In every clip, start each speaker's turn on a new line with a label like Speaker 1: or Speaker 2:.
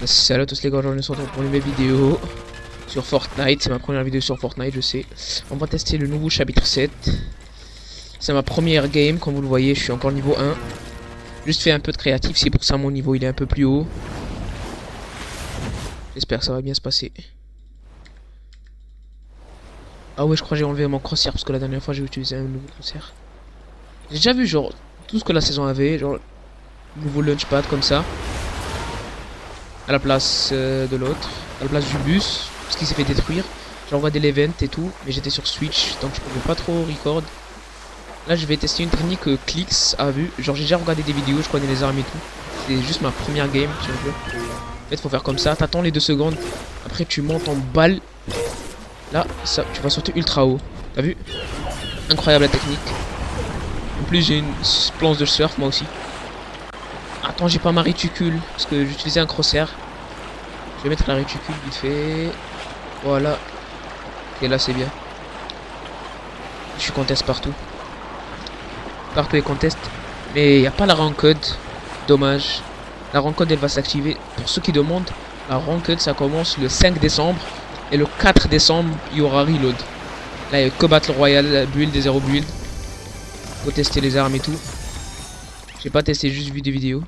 Speaker 1: Salut à tous les gars, aujourd'hui on se retrouve pour une nouvelle vidéo sur Fortnite. C'est ma première vidéo sur Fortnite, je sais. On va tester le nouveau chapitre 7. C'est ma première game, comme vous le voyez, je suis encore niveau 1. Juste fait un peu de créatif, c'est pour ça mon niveau il est un peu plus haut. J'espère que ça va bien se passer. Ah ouais, je crois que j'ai enlevé mon crosshair parce que la dernière fois j'ai utilisé un nouveau crosshair. J'ai déjà vu genre tout ce que la saison avait, genre nouveau launchpad comme ça. À la place de l'autre, à la place du bus, parce qu'il s'est fait détruire. J'envoie des events et tout, mais j'étais sur Switch, donc je pouvais pas trop record. Là, je vais tester une technique que Clix a vue. Genre, j'ai déjà regardé des vidéos, je connais les armes et tout. C'est juste ma première game, si on veut. En fait, faut faire comme ça. T'attends les 2 secondes. Après, tu montes en balle. Là, ça, tu vas sauter ultra haut. T'as vu? Incroyable la technique. En plus, j'ai une planche de surf, moi aussi. Attends, j'ai pas ma réticule parce que j'utilisais un crosshair. Je vais mettre la réticule vite fait. Voilà. Et là, c'est bien. Je suis contest partout. Partout est contest. Mais il n'y a pas la ranked. Dommage. La ranked, elle va s'activer. Pour ceux qui demandent, la ranked, ça commence le 5 décembre. Et le 4 décembre, il y aura reload. Là, il y a que Battle Royale, build et 0 build. Faut tester les armes et tout. J'ai pas testé, juste vu des vidéos.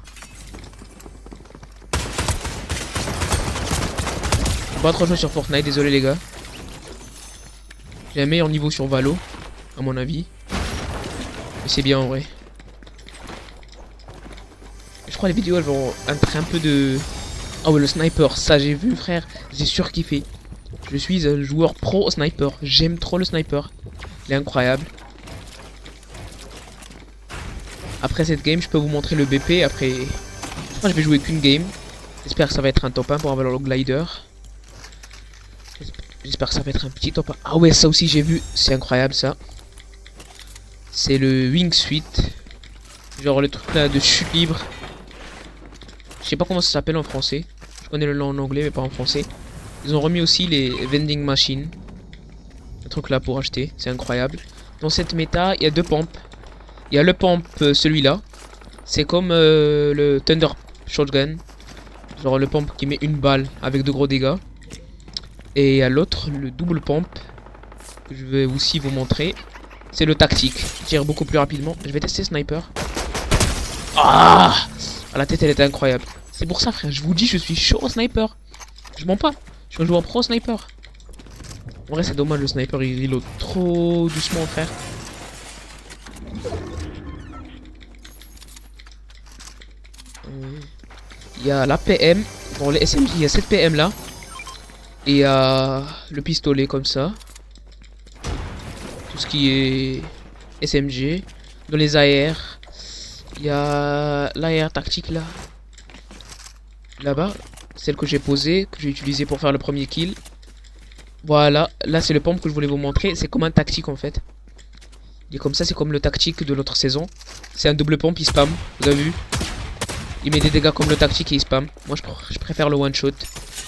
Speaker 1: Pas trop chaud sur Fortnite, désolé les gars. J'ai un meilleur niveau sur Valo, à mon avis. Mais c'est bien en vrai. Je crois les vidéos elles vont entrer un peu de... Ah ouais, le sniper, ça j'ai vu frère, j'ai surkiffé. Je suis un joueur pro sniper, j'aime trop le sniper. Il est incroyable. Après cette game, je peux vous montrer le BP. Après, je crois que je vais jouer qu'une game. J'espère que ça va être un top 1 pour avoir le glider. J'espère que ça va être un petit top 1. Ah ouais, ça aussi j'ai vu, c'est incroyable ça. C'est le wingsuit. Genre le truc là de chute libre. Je sais pas comment ça s'appelle en français. Je connais le nom en anglais mais pas en français. Ils ont remis aussi les vending machines. Un truc là pour acheter, c'est incroyable. Dans cette méta, il y a 2 pompes. Il y a le pompe, celui-là. C'est comme le Thunder Shotgun. Genre le pompe qui met une balle avec de gros dégâts. Et il y a l'autre, le double pompe. Que je vais aussi vous montrer. C'est le tactique. Il tire beaucoup plus rapidement. Je vais tester sniper. Ah, la tête elle était incroyable. C'est pour ça frère, je vous dis je suis chaud au sniper. Je mens pas. Je suis un joueur pro sniper. En vrai c'est dommage le sniper il reload trop doucement frère. Il y a la PM. Dans les SMG il y a cette PM là. Et il y a le pistolet comme ça. Tout ce qui est SMG. Dans les AR, il y a l'AR tactique là. Là-bas. Celle que j'ai posée, que j'ai utilisée pour faire le premier kill. Voilà. Là c'est le pompe que je voulais vous montrer. C'est comme un tactique en fait. Il est comme ça, c'est comme le tactique de l'autre saison. C'est un double pompe, il spam. Vous avez vu? Il met des dégâts comme le tactique et il spam. Moi je préfère le one shot.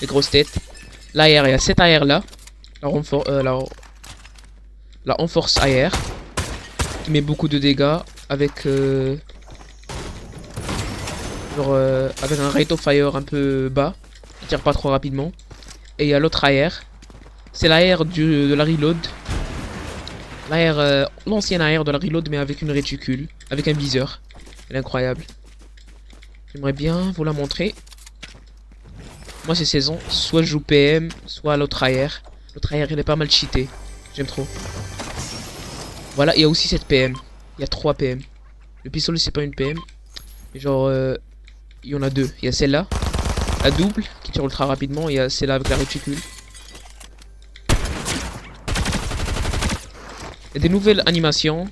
Speaker 1: Les grosses têtes. L'AR, il y a cette AR là. La enforce AR. Qui met beaucoup de dégâts. Avec avec un rate of fire un peu bas. Qui tire pas trop rapidement. Et il y a l'autre AR. C'est l'AR de la reload. L'AR, l'ancienne AR de la reload mais avec une réticule. Avec un viseur. Elle est incroyable. J'aimerais bien vous la montrer. Moi c'est saison, soit je joue PM, soit l'autre AR. L'autre AR il est pas mal cheaté. J'aime trop. Voilà, il y a aussi cette PM. Il y a 3 PM. Le pistolet c'est pas une PM. Mais genre, il y en a 2. Il y a celle-là, la double, qui tire ultra rapidement. Et il y a celle-là avec la réticule. Il y a des nouvelles animations.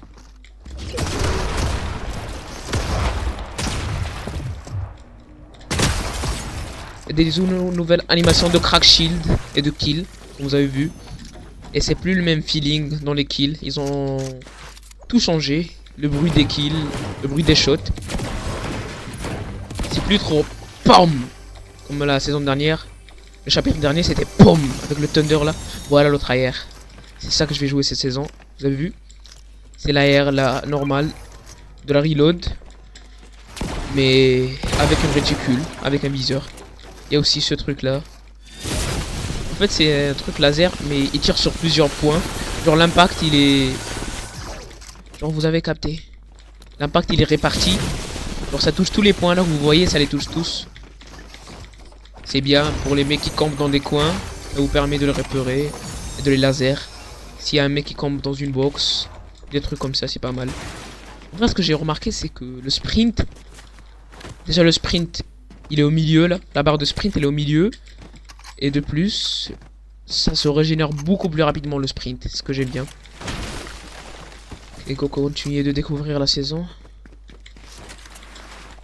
Speaker 1: Des nouvelles animations de crack shield et de kill, comme vous avez vu. Et c'est plus le même feeling dans les kills. Ils ont tout changé. Le bruit des kills, le bruit des shots. C'est plus trop POM comme la saison dernière. Le chapitre dernier c'était POM avec le Thunder là. Voilà l'autre AR. C'est ça que je vais jouer cette saison. Vous avez vu? C'est l'AR la normale de la reload. Mais avec une réticule, avec un viseur. Il y a aussi ce truc là. En fait c'est un truc laser mais il tire sur plusieurs points. Genre l'impact il est... Genre vous avez capté. L'impact il est réparti. Genre ça touche tous les points là que vous voyez, ça les touche tous. C'est bien pour les mecs qui campent dans des coins. Ça vous permet de le repérer et de les laser. S'il y a un mec qui campe dans une box, des trucs comme ça c'est pas mal. En vrai ce que j'ai remarqué c'est que le sprint... Déjà le sprint il est au milieu là. La barre de sprint elle est au milieu. Et de plus, ça se régénère beaucoup plus rapidement le sprint. C'est ce que j'aime bien. Et continuer de découvrir la saison.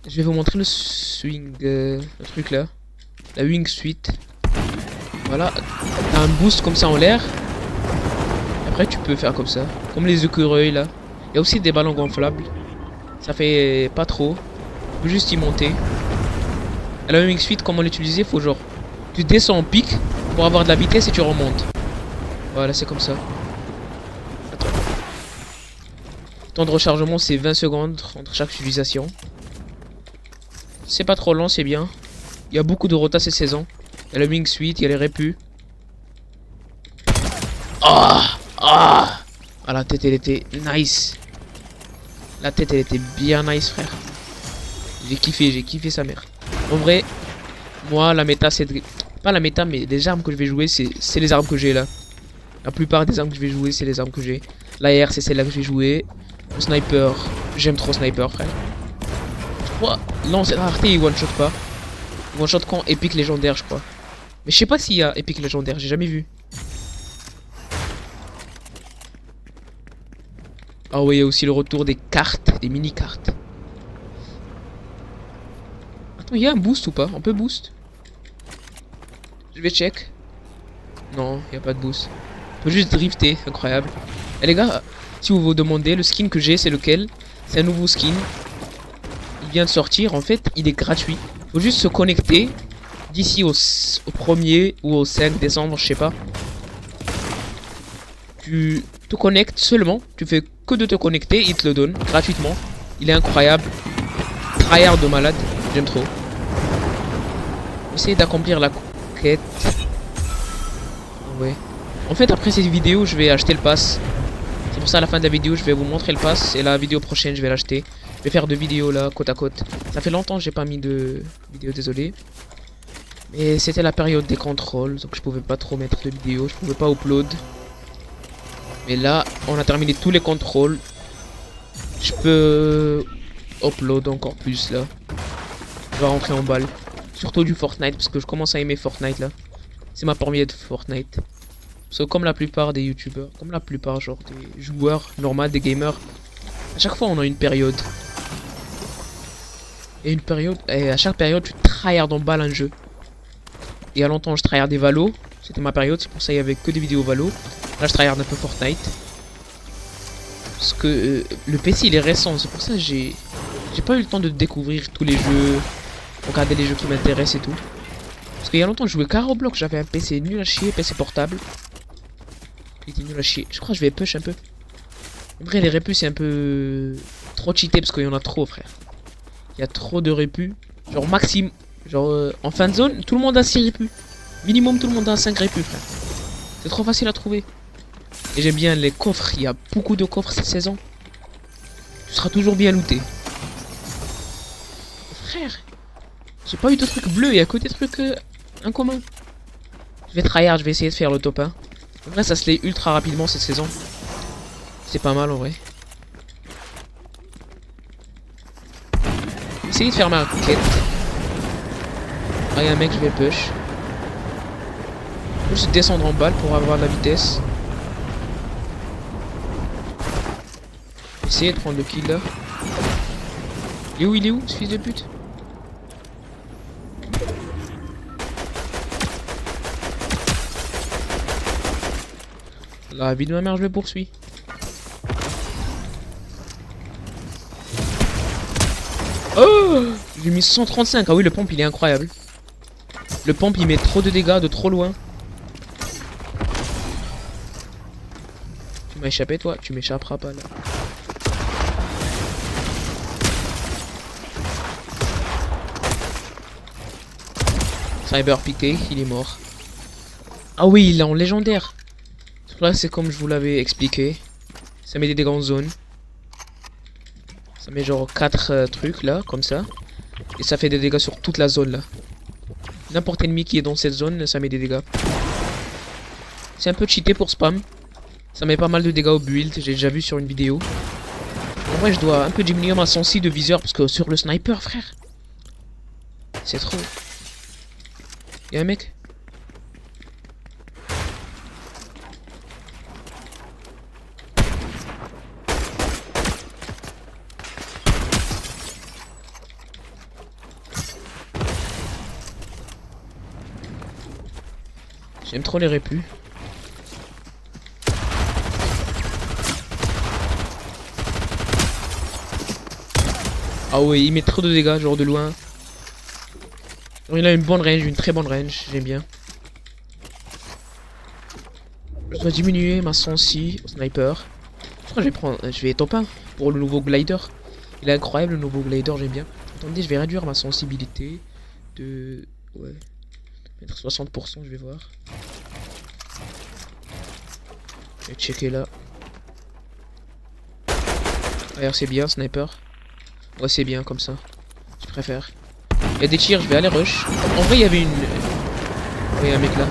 Speaker 1: Je vais vous montrer le swing, le truc là. La wing suite. Voilà. T'as un boost comme ça en l'air. Après tu peux faire comme ça. Comme les écureuils là. Il y a aussi des ballons gonflables. Ça fait pas trop. Tu peux juste y monter. Et la wing suite, comment l'utiliser? Faut genre... Tu descends en pic pour avoir de la vitesse et tu remontes. Voilà, c'est comme ça. Attends. Le temps de rechargement, c'est 20 secondes entre chaque utilisation. C'est pas trop lent, c'est bien. Il y a beaucoup de rota cette saison. Il y a le wing suite, il y a les répus. Ah! Ah! Ah, la tête, elle était nice. La tête, elle était bien nice, frère. J'ai kiffé sa mère. En vrai, moi, la méta, c'est... Pas la méta, mais les armes que je vais jouer, c'est les armes que j'ai là. La plupart des armes que je vais jouer, c'est les armes que j'ai. L'AR, c'est celle-là que je vais jouer. Le sniper, j'aime trop sniper, frère. Je crois, non, c'est la rareté, il one-shot pas. Il one-shot quand épique légendaire, je crois. Mais je sais pas s'il y a épique légendaire, j'ai jamais vu. Ah ouais, il y a aussi le retour des cartes, des mini-cartes. Attends, il y a un boost ou pas? On peut boost? Je vais check. Non, il n'y a pas de boost. On peut juste drifter, incroyable. Et les gars, si vous vous demandez, le skin que j'ai, c'est lequel? C'est un nouveau skin. Il vient de sortir, en fait, il est gratuit. Faut juste se connecter d'ici au 1er ou au 5 décembre, je sais pas. Tu te connectes seulement, tu fais que de te connecter, il te le donne gratuitement. Il est incroyable. Tryhard de malade, j'aime trop. Essayez d'accomplir la quête. Ouais. En fait, après cette vidéo, je vais acheter le pass. C'est pour ça, à la fin de la vidéo, je vais vous montrer le pass. Et la vidéo prochaine, je vais l'acheter. Je vais faire 2 vidéos là, côte à côte. Ça fait longtemps que j'ai pas mis de vidéo, désolé. Mais c'était la période des contrôles, donc je pouvais pas trop mettre de vidéos. Je pouvais pas upload. Mais là, on a terminé tous les contrôles. Je peux upload encore plus là. Je vais rentrer en balle. Surtout du Fortnite, parce que je commence à aimer Fortnite là. C'est ma première de Fortnite. Parce que comme la plupart des youtubeurs, comme la plupart genre des joueurs normaux, des gamers, à chaque fois on a une période. Et une période, et à chaque période tu tryhard en balle un jeu. Il y a longtemps je tryhard des Valo, c'était ma période, c'est pour ça qu'il y avait que des vidéos Valo. Là je tryhard un peu Fortnite. Parce que le PC il est récent, c'est pour ça que j'ai pas eu le temps de découvrir tous les jeux, regarder les jeux qui m'intéressent et tout. Parce qu'il y a longtemps je jouais qu'à Roblox, j'avais un PC nul à chier, PC portable. Il était nul à chier, je crois que je vais push un peu. En vrai les répus c'est un peu trop cheaté parce qu'il y en a trop frère. Il y a trop de répus. Genre maximum, genre en fin de zone tout le monde a 6 répus. Minimum tout le monde a 5 répus frère. C'est trop facile à trouver. Et j'aime bien les coffres, il y a beaucoup de coffres cette saison. Tu seras toujours bien looté. Frère, j'ai pas eu de trucs bleus, il y a que des trucs incommuns. Je vais tryhard, je vais essayer de faire le top 1. En vrai ça se l'est ultra rapidement cette saison. C'est pas mal en vrai. Essayez de faire ma quête. Ah, il y a un mec, je vais push. Je vais juste descendre en balle pour avoir de la vitesse. Essayez de prendre le kill là. Il est où ce fils de pute? La vie de ma mère, je le poursuis. Oh, j'ai mis 135. Ah oui, le pompe il est incroyable. Le pompe il met trop de dégâts de trop loin. Tu m'as échappé toi, tu m'échapperas pas là. Cyber piqué, il est mort. Ah oui, il est en légendaire. Là, c'est comme je vous l'avais expliqué. Ça met des dégâts en zone. Ça met genre 4 trucs là, comme ça. Et ça fait des dégâts sur toute la zone là. N'importe ennemi qui est dans cette zone, ça met des dégâts. C'est un peu cheaté pour spam. Ça met pas mal de dégâts au build, j'ai déjà vu sur une vidéo. En vrai, je dois un peu diminuer ma sensi de viseur parce que sur le sniper, frère. C'est trop. Y'a un mec? J'aime trop les répus. Ah ouais, il met trop de dégâts, genre de loin. Genre, il a une bonne range, une très bonne range, j'aime bien. Je dois diminuer ma sensi au sniper. Je crois que je vais top 1 pour le nouveau glider. Il est incroyable le nouveau glider, j'aime bien. Attendez, je vais réduire ma sensibilité de... Ouais. Mettre 60%, je vais voir. Je vais checker là. D'ailleurs, c'est bien, sniper. Ouais, c'est bien comme ça. Je préfère. Il y a des tirs, je vais aller rush. En vrai, il y avait une... Ouais, il y a un mec là.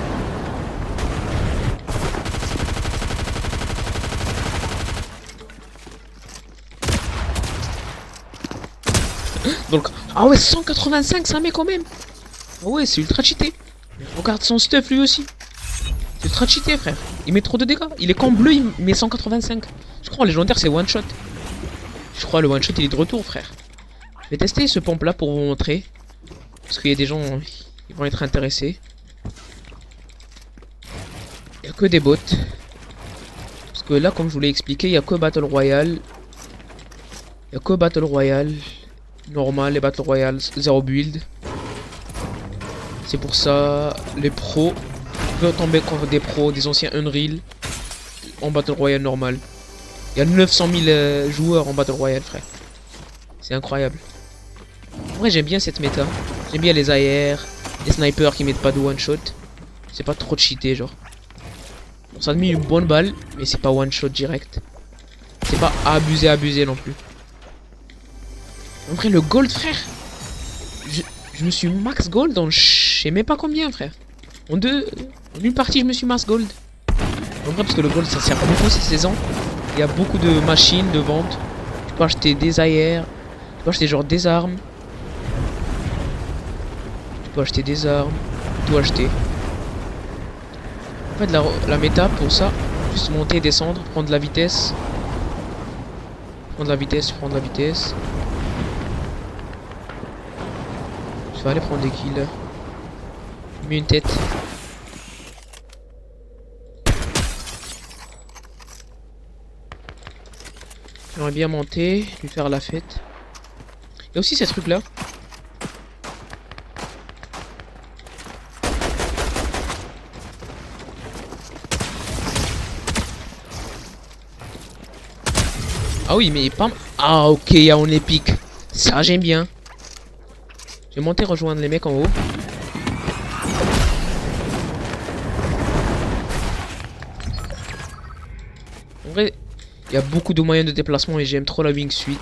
Speaker 1: Donc, ah ouais, 185, ça met quand même. Ah ouais, c'est ultra cheaté. Regarde son stuff lui aussi. C'est ultra cheaté, frère. Il met trop de dégâts. Il est camp bleu, il met 185. Je crois en légendaire, c'est one shot. Je crois le one shot, il est de retour, frère. Je vais tester ce pompe là pour vous montrer. Parce qu'il y a des gens qui vont être intéressés. Il n'y a que des bots. Parce que là, comme je vous l'ai expliqué, il n'y a que Battle Royale. Il n'y a que Battle Royale. Normal, les Battle Royale, 0 build. C'est pour ça, les pros peuvent tomber contre des pros, des anciens Unreal. En Battle Royale normal. Il y a 900 000 joueurs en Battle Royale, frère. C'est incroyable. En vrai, j'aime bien cette méta. J'aime bien les AR, les snipers qui mettent pas de one shot. C'est pas trop cheaté, genre. Bon, ça a mis une bonne balle, mais c'est pas one shot direct. C'est pas abusé non plus. En vrai, le gold, frère. Je me suis max gold en je sais même pas combien, frère. En une partie, je me suis max gold. En vrai, parce que le gold, ça sert beaucoup ces saisons. Il y a beaucoup de machines de vente. Tu peux acheter des AR. Tu peux acheter genre des armes. Tu peux acheter des armes. Tout acheter. En fait, la méta pour ça, juste monter et descendre, prendre de la vitesse. Prendre la vitesse, prendre la vitesse. Je vais aller prendre des kills. Je mets une tête. J'aimerais bien monter, lui faire la fête. Il y a aussi ces trucs là. Ah oui, mais pas... Ah ok, il y a en épique. Ça, j'aime bien. Je vais monter rejoindre les mecs en haut. En vrai, il y a beaucoup de moyens de déplacement et j'aime trop la wingsuit.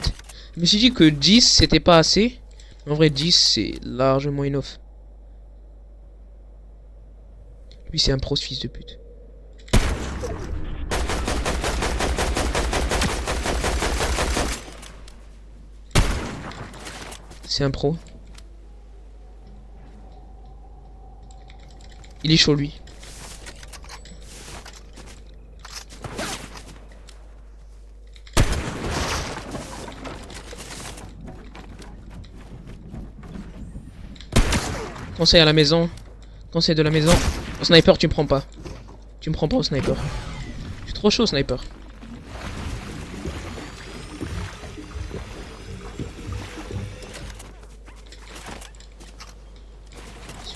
Speaker 1: Je me suis dit que 10 c'était pas assez. En vrai, 10 c'est largement enough. Lui, c'est un pro, ce fils de pute. C'est un pro. Il est chaud, lui. Conseil à la maison. Conseil de la maison. Au sniper, tu me prends pas. Tu me prends pas au sniper. Je suis trop chaud au sniper.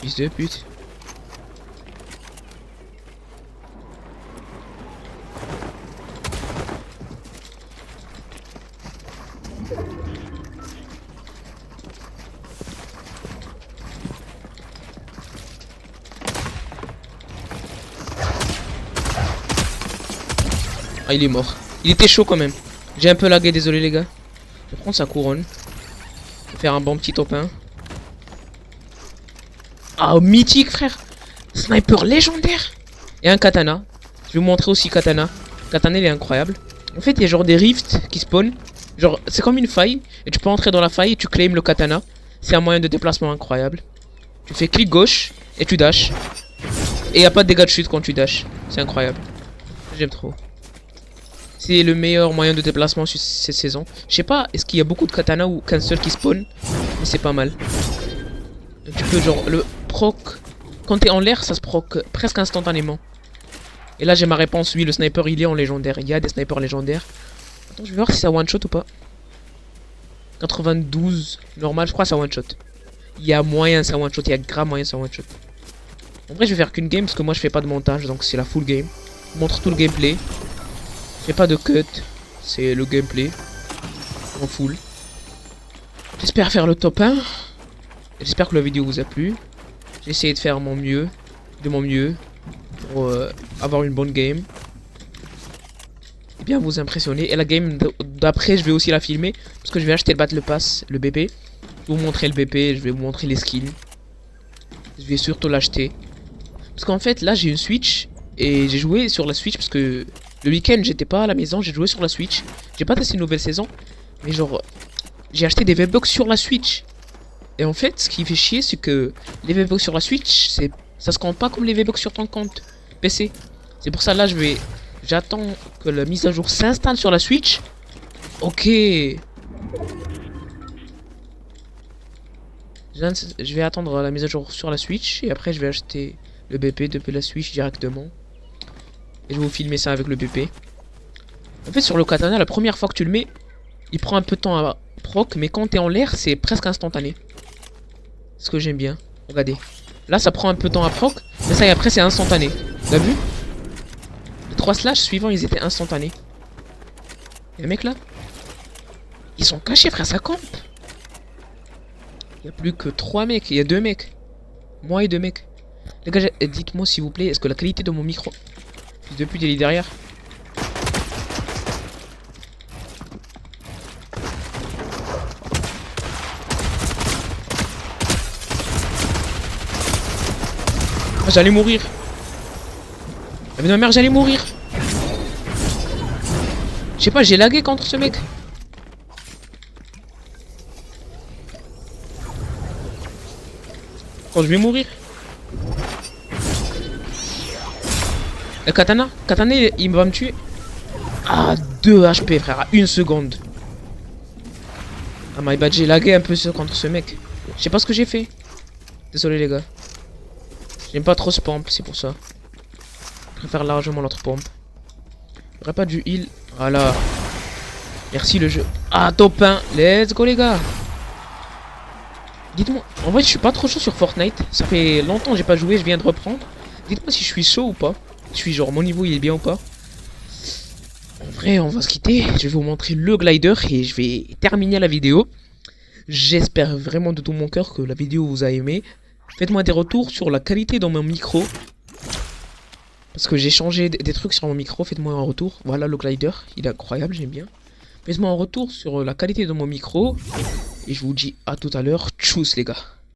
Speaker 1: Fils de pute. Ah, il est mort. Il était chaud quand même. J'ai un peu lagué, désolé les gars. Je vais prendre sa couronne. Je vais faire un bon petit top 1. Ah, mythique, frère. Sniper légendaire. Et un katana. Je vais vous montrer aussi katana. Katana, il est incroyable. En fait, il y a genre des rifts qui spawnent. Genre, c'est comme une faille. Et tu peux entrer dans la faille et tu claims le katana. C'est un moyen de déplacement incroyable. Tu fais clic gauche et tu dash. Et il n'y a pas de dégâts de chute quand tu dash. C'est incroyable. J'aime trop. C'est le meilleur moyen de déplacement sur cette saison. Je sais pas, est-ce qu'il y a beaucoup de katana ou qu'un seul qui spawn. Mais c'est pas mal. Donc, tu peux genre le proc. Quand t'es en l'air, ça se proc presque instantanément. Et là j'ai ma réponse, oui le sniper il est en légendaire. Il y a des snipers légendaires. Attends, je vais voir si ça one shot ou pas. 92 normal, je crois ça one shot. Il y a moyen ça one shot, il y a grave moyen ça one shot. En vrai je vais faire qu'une game parce que moi je fais pas de montage, donc c'est la full game. Je montre tout le gameplay. Je fais pas de cut, c'est le gameplay. En full. J'espère faire le top 1. J'espère que la vidéo vous a plu. J'ai essayé de faire mon mieux, de mon mieux, pour avoir une bonne game. Et bien vous impressionner. Et la game d'après, je vais aussi la filmer, parce que je vais acheter le Battle Pass, le BP. Je vais vous montrer le BP, je vais vous montrer les skins. Je vais surtout l'acheter. Parce qu'en fait, là j'ai une Switch, et j'ai joué sur la Switch, parce que le week-end j'étais pas à la maison, j'ai joué sur la Switch. J'ai pas testé une nouvelle saison, mais genre, j'ai acheté des V-Bucks sur la Switch. Et en fait, ce qui fait chier, c'est que les V-Bucks sur la Switch, ça se compte pas comme les V-Bucks sur ton compte PC. C'est pour ça, là, j'attends que la mise à jour s'installe sur la Switch. Ok. Je vais attendre la mise à jour sur la Switch. Et après, je vais acheter le BP depuis la Switch directement. Et je vais vous filmer ça avec le BP. En fait, sur le katana, la première fois que tu le mets, il prend un peu de temps à proc. Mais quand t'es en l'air, c'est presque instantané. Ce que j'aime bien. Regardez. Là, ça prend un peu de temps à proc. Mais ça, et après, c'est instantané. Vous avez vu? Les 3 slash suivants, ils étaient instantanés. Et les mecs là, ils sont cachés, frère, ça campe. Il n'y a plus que 3 mecs. Il y a 2 mecs. Moi et 2 mecs. Les gars, dites-moi s'il vous plaît, est-ce que la qualité de mon micro... Depuis, il est derrière. J'allais mourir. Mais ma mère, j'allais mourir. Je sais pas, j'ai lagué contre ce mec. Quand je vais mourir. Le katana, il va me tuer. Ah, 2 HP, frère, à 1 seconde. Ah, my bad, j'ai lagué un peu contre ce mec. Je sais pas ce que j'ai fait. Désolé, les gars. J'aime pas trop ce pompe, c'est pour ça. Je préfère largement l'autre pompe. J'aurais pas dû heal. Voilà. Merci le jeu. Ah, top 1. Let's go, les gars. Dites-moi. En vrai, je suis pas trop chaud sur Fortnite. Ça fait longtemps que j'ai pas joué, je viens de reprendre. Dites-moi si je suis chaud ou pas. Je suis genre, mon niveau il est bien ou pas. En vrai, on va se quitter. Je vais vous montrer le glider et je vais terminer la vidéo. J'espère vraiment de tout mon cœur que la vidéo vous a aimé. Faites-moi des retours sur la qualité dans mon micro. Parce que j'ai changé des trucs sur mon micro. Faites-moi un retour. Voilà le glider. Il est incroyable, j'aime bien. Faites-moi un retour sur la qualité de mon micro. Et je vous dis à tout à l'heure. Tchuss les gars.